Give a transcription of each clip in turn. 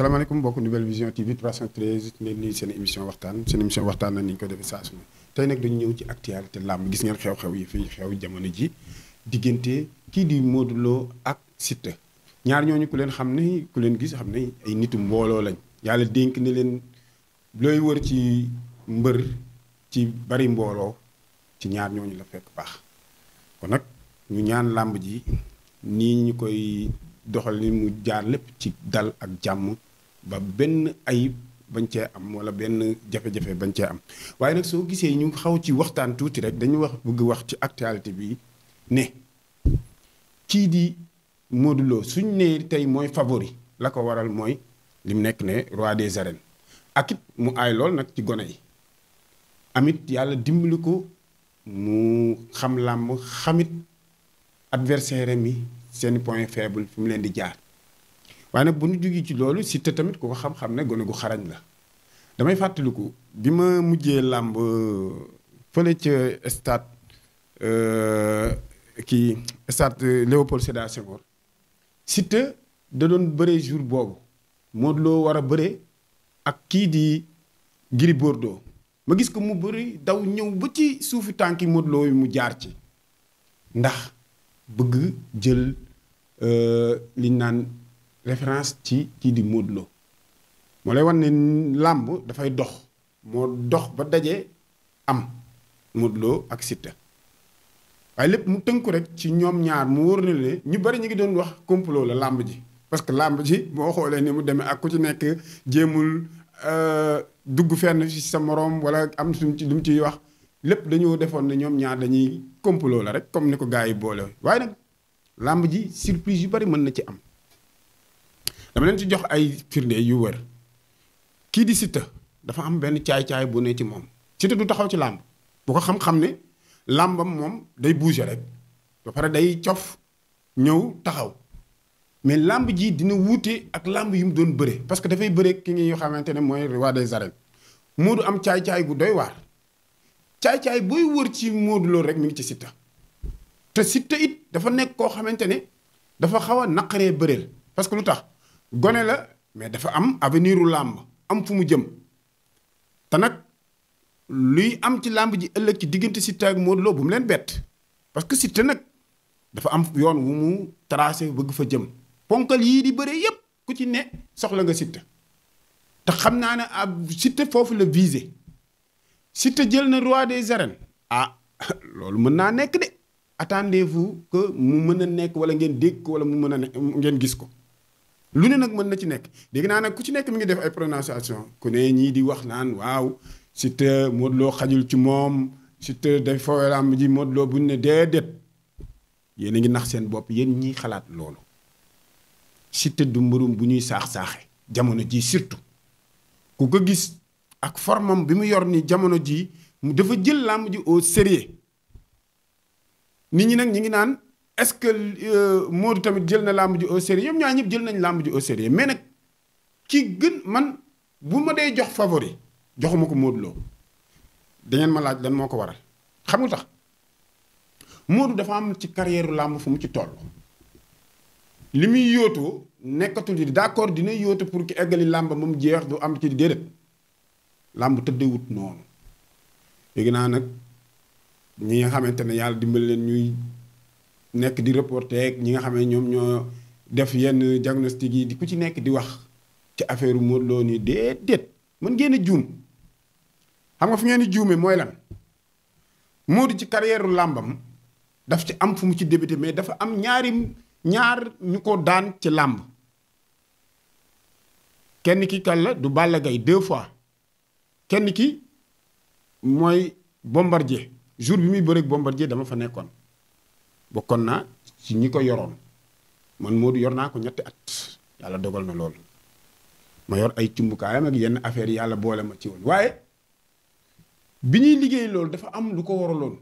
salaamaaleykum mbokk Nouvelle Vision TV 313 ngeen nii seen émission waxtaan na ni ñu ko defee saa su ne tey nag dañu ñëw ci actualité làmb gis ngeen xew-xew yi fii xew jamono ji diggante kii di Modou Lo ak Siteu ñaar ñooñu ku leen xam ne ku leen gis xam ne ay nitu mbooloo lañ yàlla dénk ne leen looy wër ci mbër ci bari mbooloo ci ñaar ñooñu la fekk baax kon nag ñu ñaan làmb ji nii ñu koy doxal ni mu jaar lépp ci dal ak jàmm ba benn ayib bañ cee am wala benn jafe-jafe bañ cee am waaye nag soo gisee ñu xaw ci waxtaan tuuti rek dañu bëgg wax ci actualité bi ne kii di Modou Lo suñ ne tey mooy favori la ko waral mooy li mu nekk ne roi des arènes ak it mu aay lool nag ci gone yi amit yàlla dimbali ko mu xam làmb xamit adversaire mi seeni point faible fi mu leen di jaar waaye nag bu ñu jógee ci loolu Siteu tamit ku ko xam-xam ne gone gu xarañ la damay fàttaliku bi ma mujjee làmb fële ca stade Léopold Sédar Senghor Siteu da doon bëree jour boobu Modou Lo war a bëree ak kii di Gris Bordeaux ma gis ko mu bëri daw ñëw ba ci suufu tànki Modou Lo yi mu jaar ci ndax bëgg jël liñ naan référence ci kii di Modou Lo moo lay wan ne làmb dafay dox moo dox ba daje am Modou Lo ak Siteu waaye lépp mu tënku rek ci ñoom ñaar mu wóor na le ñu bari ñu ngi doon wax complot la làmb ji parce que làmb ji boo xoolee ni mu demee ak ku ci nekk jéemul dugg fenn ci sa moroom wala am lu mu ciy wax lépp dañoo defoon ne ñoom ñaar dañuy complot la rek comme ni ko gars yi boole waaye nag làmb ji surprise yu bari mën na ci am dama leen ci jox ay firnde yu wër kii di Siteu dafa am benn caay-caay bu ne ci moom Siteu du taxaw ci làmb bu ko xam-xam ne làmbam moom day bouger rek ba pare day cof ñëw taxaw mais làmb ji dina wuute ak làmb yu mu doon bëre parce que dafay bëre ki nga xamante ne mooy roi des arènes Modou am caay-caay gu doy waar caay-caay booy wër ci Modou Lo rek mi ngi ci Siteu te Siteu it dafa nekk koo xamante ne dafa xaw a naqaree bëreel parce que lu tax gone la mais dafa am avenir u làmb am fu mu jëm te nag luy am ci làmb ji ëllëg ci diggante Siteu ak Modou Lo bu mu leen bett parce que Siteu nag dafa am yoon wu mu tracé bëgg fa jëm ponkal yii di bëree yépp ku ci ne soxla nga Siteu te xam naa ne ab Siteu foofu la visé Siteu jël na roi des arènes loolu mën naa nekk de attendez-vous que mu mën a nekk wala ngeen dégg ko wala mu mën a nekk ngeen gis ko lu ne nag mën na ci nekk dégg naa nag ku ci nekk mi ngi def ay prononciation ku ne ñii di wax naan waaw Siteu Modou Lo xajul ci moom Siteu day fooy làmb ji Modou Lo buñ ne déedéet yéen a ngi nax seen bopp yéen ñiy xalaat loolu Siteu du mbërum bu ñuy saax-saaxe jamono ji surtout ku ko gis ak formam bi mu yor ni jamono ji mu dafa jël làmb ji au sérieux nit ñi nag ñi ngi naan est-ce que Modou tamit jël na làmb ji au sérieux ñoom ñaar ñëpp jël nañ làmb ji au sérieux mais nag ki gën man bu ma dee jox favori joxuma ko Modou Lo dangeen ma laaj lan moo ko waral xam nga tax Modou dafa am ci carrière làmb fu mu ci toll li muy yóotoo nekkatul di d'accord dina yóotu pour ki eggali làmb moom jeex du am ci déedéet làmb tëddewut noonu léegi naa nag ñi nga xamante ne yàlla dimbali leen ñuy nekk di reporter ak ñi nga xam ne ñoom ñoo def yenn diagnostic yi di ku ci nekk di wax ci affaire Modou Lo nii déedéet mën ngeen a juum xam nga fu ngeen di juumee mooy lan Modou ci carrière làmbam daf ci am fu mu ci débuté mais dafa am ñaar ñu ko daan ci làmb kenn ki kan la du Balla Gaye 2 fois kenn ki mooy Bombardier jour bi muy bëreeg Bombardier dama fa nekkoon bokkoon naa ci ñi ko yoroon man Modou yor naa ko 3 at yàlla dogal na loolu ma yor ay cumbukaayam ak yenn affaire yàlla boole ma ci woon waaye bi ñuy liggéey loolu dafa am lu ko waraloon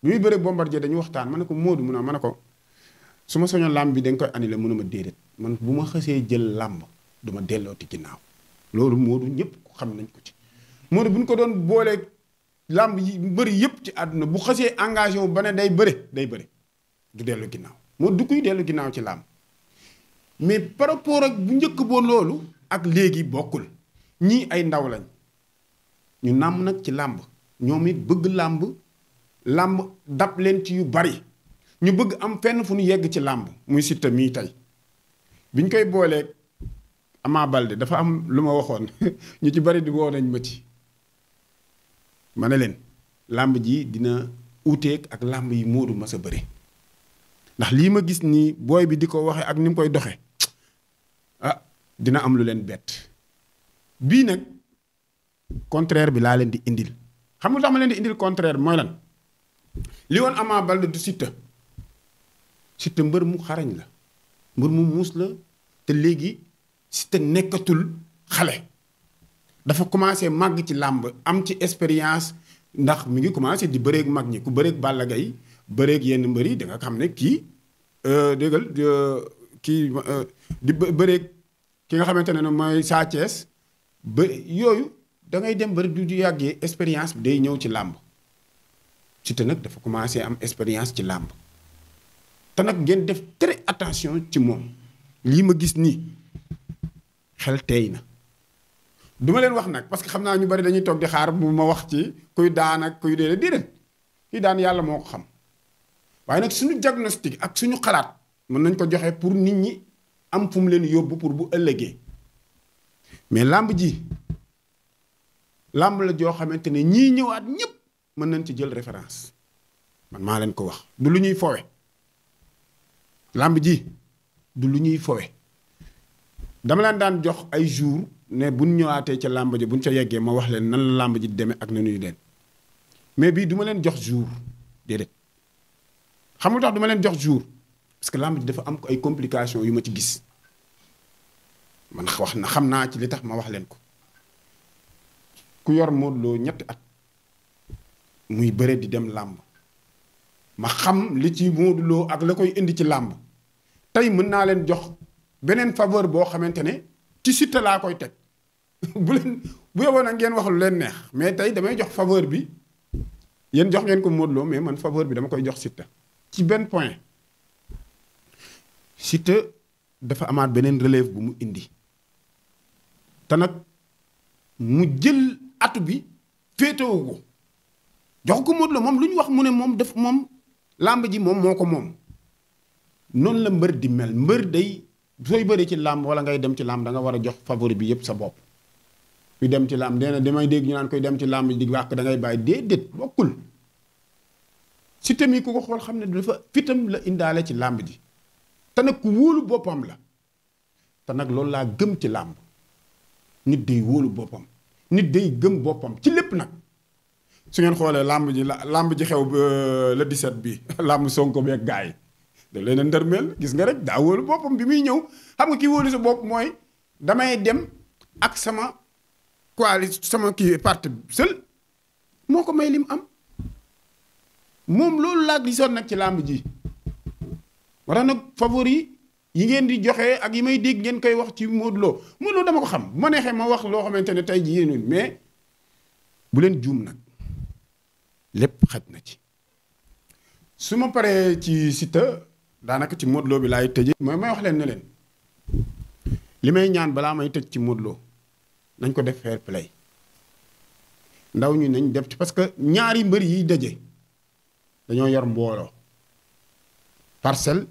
bi muy bëreeg Bombardier dañu waxtaan ma ne ko Modou mu ne ma ne ko su ma soñoon làmb bi dañ koy annulé mu ne ma déedéet man bu ma xësee jël làmb duma dellooti ginnaaw loolu Modou ñëpp xam nañ ko ci Modou bu ñu ko doon boolee làmb yi bëri yëpp ci àdduna bu xasee engagé wu ba ne day bëre du dellu ginnaaw Modou du kuy dellu ginnaaw ci làmb mais par rapport ak bu njëkk boo loolu ak léegi bokkul ñii ay ndaw lañ ñu nàmm nag ci làmb ñoom it bëgg làmb dab leen ci yu bari ñu bëgg am fenn fu ñu yegg ci làmb muy Siteu mii tey biñ koy booleeg Ama Baldé dafa am lu ma waxoon ñu ci bari di woo nañ ma ci ma ne leen làmb ji dina uuteeg ak làmb yi Modou mas a bëri ndax lii ma gis nii booy bi di ko waxe ak ni mu koy doxe ah dina am lu leen bett bii nag contraire bi laa leen di indil xam nga tax ma leen di indil contraire bi mooy lan li woon Ama Baldé du Siteu mbër mu xarañ la mbër mu muus la te léegi Siteu nekkatul xale dafa commencé màgg ci làmb am ci expérience ndax mi ngi commencé di bëreeg mag ñi ku bëreeg Balla Gaye bëreeg yenn mbër yi da nga xam ne kii déggal kii di bëreeg ki nga xamante ne mooy Sa Thiès ba yooyu da ngay dem bëri du yàggee expérience bi day ñëw ci làmb Siteu nag dafa commencé am expérience ci làmb te nag ngeen def très attention ci moom lii ma gis nii xel teey na du ma leen wax nag parce que xam naa ñu bari dañuy toog di xaar bu ma wax ci kuy daan ak kuy déedéet kuy daan yàlla moo ko xam waaye nag suñu diagnostic ak suñu xalaat mën nañ ko joxe pour nit ñi am fu mu leen yóbbu pour bu ëllëgee mais làmb ji làmb la joo xamante ne ñii ñëwaat ñëpp mën nañ ci jël référence man maa leen ko wax du lu ñuy fowe làmb ji du lu ñuy fowe dama leen daan jox ay jour ne buñ ñëwaatee ca làmb ji buñ ca yeggee ma wax leen nan la làmb ji demee ak na ñuy leen mais bii du ma leen jox jour déedéet xam nga tax du ma leen jox jour parce que làmb ji dafa am ay complications yu ma ci gis man wax na xam naa ci li tax ma wax leen ko ku yor Modou Lo ñetti at muy bëre di dem làmb ma xam li ci Modou Lo ak la koy indi ci làmb tey mën naa leen jox beneen faveur boo xamante ne ci Siteu laa koy teg bu yóbboo nag ngeen wax lu leen neex mais tey damay jox faveur bi yéen jox ngeen ko Modou Lo mais man faveur bi dama koy jox Siteu ci benn point Siteu dafa amaat beneen relève bu mu indi te nag mu jël atu bi féetewu ko jox ko Modou Lo moom lu ñu wax mu ne moom def moom làmb ji moom moo ko moom noonu la mbër di mel mbër day sooy bëri ci làmb wala ngay dem ci làmb da nga war a jox favori bi yëpp sa bopp kuy dem ci làmb nee na damay dégg ñu naan koy dem ci làmb di wàq da ngay bàyyi déedéet bokkul Siteu mi ku ko xool xam ne dafa fitam la indaale ci làmb ji te nag ku wóolu boppam la te nag loolu laa gëm ci làmb nit day wóolu boppam nit day gëm boppam ci lépp nag su ngeen xoolee làmb ji xew le 17 bi làmb Sonko beeg gaa yi da leen a ndërmeel gis nga rek daa wóolu boppam bi muy ñëw xam nga kii wóolu sa bopp mooy damay dem ak sama coalition sama kii parti seul moo ko may lim am moom loolu laa gisoon nag ci làmb ji wala nag favori yi ngeen di joxe ak yi may dégg ngeen koy wax ci Modou Lo dama ko xam bu ma neexee ma wax loo xamante ne tey jii yéen mais bu leen juum nag lépp xaj na ci su ma paree ci Siteu daanaka ci Modou Lo bi laay tëjee mooy may wax leen ne leen li may ñaan balaa may tëj ci Modou Lo nañ ko def fair play ndaw ñu nañ def ci parce que ñaari mbër yi daje dañoo yor mbooloo Parcelles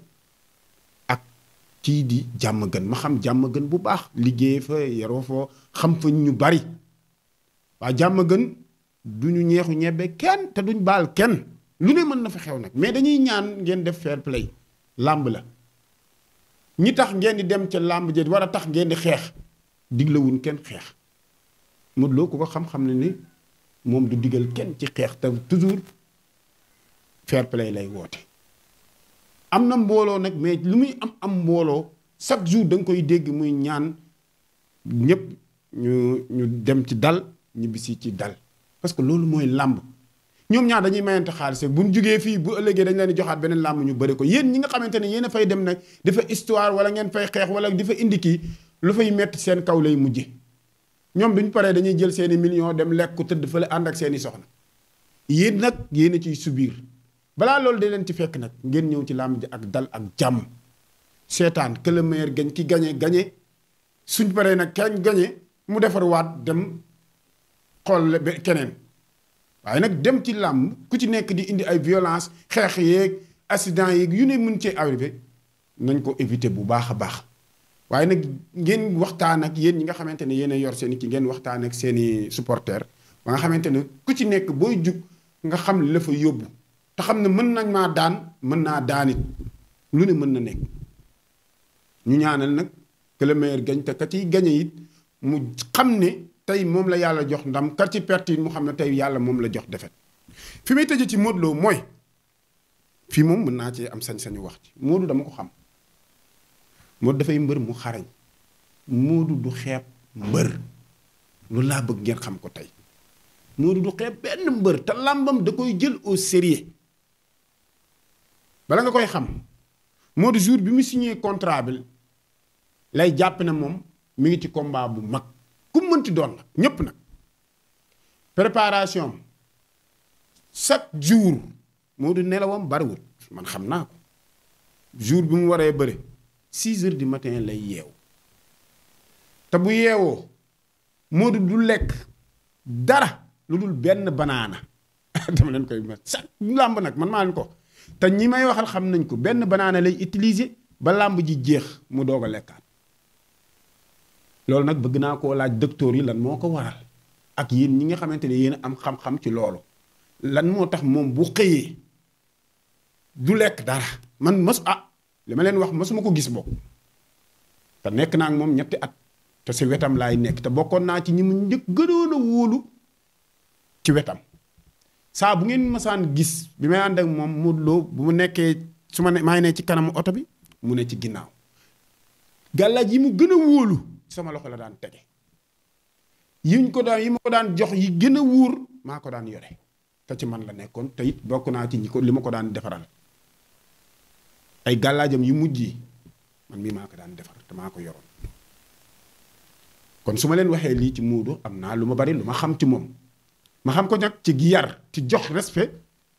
ak kii di jàmm gën ma xam jàmm gën bu baax liggéey fa yaroo fa xam fa ñu bari waa jàmm gën du ñu ñeexu ñebbe kenn te duñ baal kenn lu ne mën na fa xew nag mais dañuy ñaan ngeen def fair play làmb la ñi tax ngeen di dem ca làmb ji war a tax ngeen di xeex diglawuñ kenn xeex Modou Lo ku ko xam-xam ne ni moom du digal kenn ci xeex te toujours fair play lay woote am na mbooloo nag mais lu muy am mbooloo chaque jour da nga koy dégg muy ñaan ñëpp ñu dem ci dal ñibbisi ci dal parce que loolu mooy làmb ñoom ñaar dañuy mayante xaalis bu ñu jugee fii bu ëllëgee dañ leen di joxaat beneen làmb ñu bëri ko yéen ñi nga xamante ne yéen a fay dem nag dafa histoire wala ngeen fay xeex wala dafa indi kii lu fay metti seen kaw lay mujje ñoom duñ paree dañuy jël seeni millions dem lekk ko tëdd fële ànd ak seeni soxna yéen nag yéen a ciy subir balaa loolu da leen ci fekk nag ngeen ñëw ci làmb ji ak dal ak jàmm seetaan que le meilleur gagne ki gagné suñ paree nag kañ gagné mu defar waat dem xool keneen waaye nag dem ci làmb ku ci nekk di indi ay violence xeex yeeg accident yeeg yu ne mën cee arrivé nañ ko éviter bu baax a baax waaye nag ngeen waxtaan ak yéen ñi nga xamante ne yéen a yor seen i ki ngeen waxtaan ak seen i supporters ba nga xamante ne ku ci nekk booy jug nga xam li la fa yóbbu te xam ne mën nañ maa daan mën naa daanit lu ne mën na nekk ñu ñaanal nag que le meilleur gagne te ka ciy gañe it mu xam ne tey moom la yàlla jox ndam ka ci perte it mu xam ne tey yàlla moom la jox defet fi may tëjee ci Modou Lo mooy fii moom mën naa cee am sañ-sañu wax ci Modou dama ko xam Modou dafay mbër mu xarañ Modou du xeeb mbër loolu laa bëgg ngeen xam ko tey Modou du xeeb benn mbër te làmbam da koy jël au sérieux bala nga koy xam Modou jour bi mu signé contrat bi lay jàpp ne moom mi ngi ci combat bu mag ku mënti doon nag ñépp nag préparation chaque jour Modou nelawam bariwul man xam naa ko jour bi mu waree bëre 6 heures du matin lay yeew te bu yeewoo Modou du lekk dara lu dul benn banaana dama leen koy met chaque làmb nag man maa leen ko te ñi may waxal xam nañ ko benn banaana lay utiliser ba làmb ji jeex mu doog a lekkaat loolu nag bëgg naa koo laaj docteur yi lan moo ko waral ak yéen ñi nga xamante ne yéen am xam-xam ci loolu lan moo tax moom bu xëyee du lekk dara man li ma leen wax masuma ko gis bokk te nekk naa ak moom 3 at te si wetam laay nekk te bokkoon naa ci ñi mu njëkk gënoon a wóolu ci wetam saa bu ngeen masaan gis bi may ànd ak moom Modou Lo bu mu nekkee su ma ne maa ngi ne ci kanamu oto bi mu ne ci ginnaaw gàllaaj yi mu gën a wóolu sama loxo la daan tege yi ma ko daan jox yi gën a wóor maa ko daan yore te ci man la nekkoon te it bokk naa ci li ma ko daan defaral ay gàllaajam yu mujj yi man mii maa ko daan defar te maa ko yoroon kon su ma leen waxee lii ci Modou am naa lu ma bari lu ma xam ci moom ma xam ko nag ci yar ci jox respect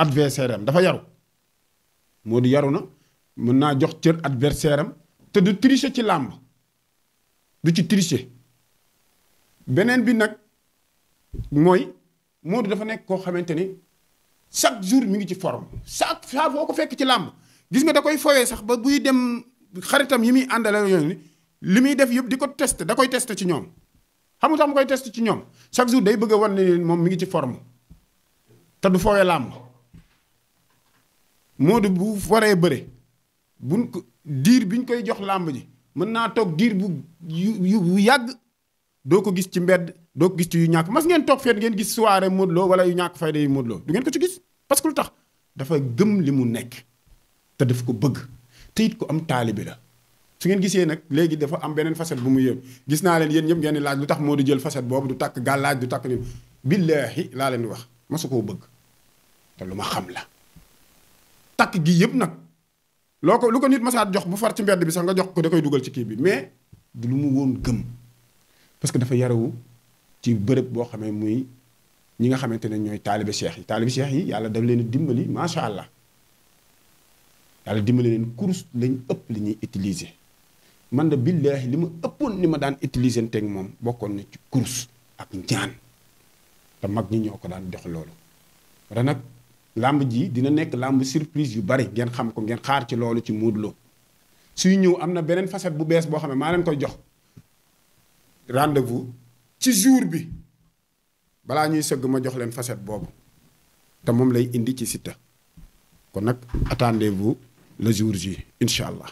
adversaire am dafa yaru Modou yaru na mën naa jox cër adversaire am te du tricher ci làmb du ci tricher beneen bi nag mooy Modou dafa nekk koo xamante ni chaque jour mi ngi ci forme saa foo ko fekk ci làmb gis nga da koy foyee sax ba buy dem xaritam yi muy àndale yoon li muy def yëpp di ko test da koy test ci ñoom xam nga tax mu koy test ci ñoom chaque jour day bëgg a wan ne moom mi ngi ci forme te du fooyee làmb Modou bu waree bëre buñ ko diir bi ñu koy jox làmb ji mën naa toog diir bu yu yàgg doo ko gis ci mbedd doo ko gis ci yu ñàkk mas ngeen toog feet ngeen gis soirée Modou Lo wala yu ñàkk fayda yu Modou Lo du ngeen ko ci gis parce que lu tax dafa gëm li mu nekk te daf ko bëgg te it ko am taalibi la su ngeen gisee nag léegi dafa am beneen facette bu mu yëw gis naa leen yéen ñëpp ngeen di laaj lu tax Modou jël facette boobu du takk gàllaaj du takk ni billaahi laa leen di wax masu koo bëgg te lu ma xam la takk gi yëpp nag lu ko nit masaat jox bu far ci mbedd bi sax nga jox ko da koy dugal ci kii bi mais du lu mu woon gëm parce que dafa yarawu ci bërëb boo xamee muy ñi nga xamante ne ñooy taalibe cheikh yi yàlla daf leen dimbali macha allah yàlla dimbali leen course lañ ëpp li ñuy utiliser man de billaahi li ma ëppoon ni ma daan utiliser teg moom bokkoon na ci course ak ñaan te mag ñi ñoo ko daan jox loolu wala nag làmb ji dina nekk làmb surprise yu bari ngeen xam ko ngeen xaar ci loolu ci Modou Lo suy ñëw am na beneen facette bu bees boo xam ne maa leen koy jox rendez-vous ci jour bi balaa ñuy sëgg ma jox leen facette boobu te moom lay indi ci Siteu kon nag attendez-vous le jour J incha allah.